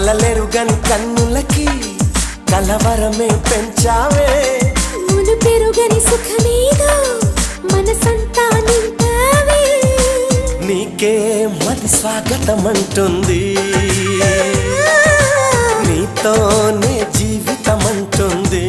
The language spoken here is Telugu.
కలలెరుగని కన్నులకి కలవరమే పెంచావే మును పెరుగని సుఖమేదో మనసంతా నింపావే నీకే మది స్వాగతమంటుంది నీతోనే జీవితమంటుంది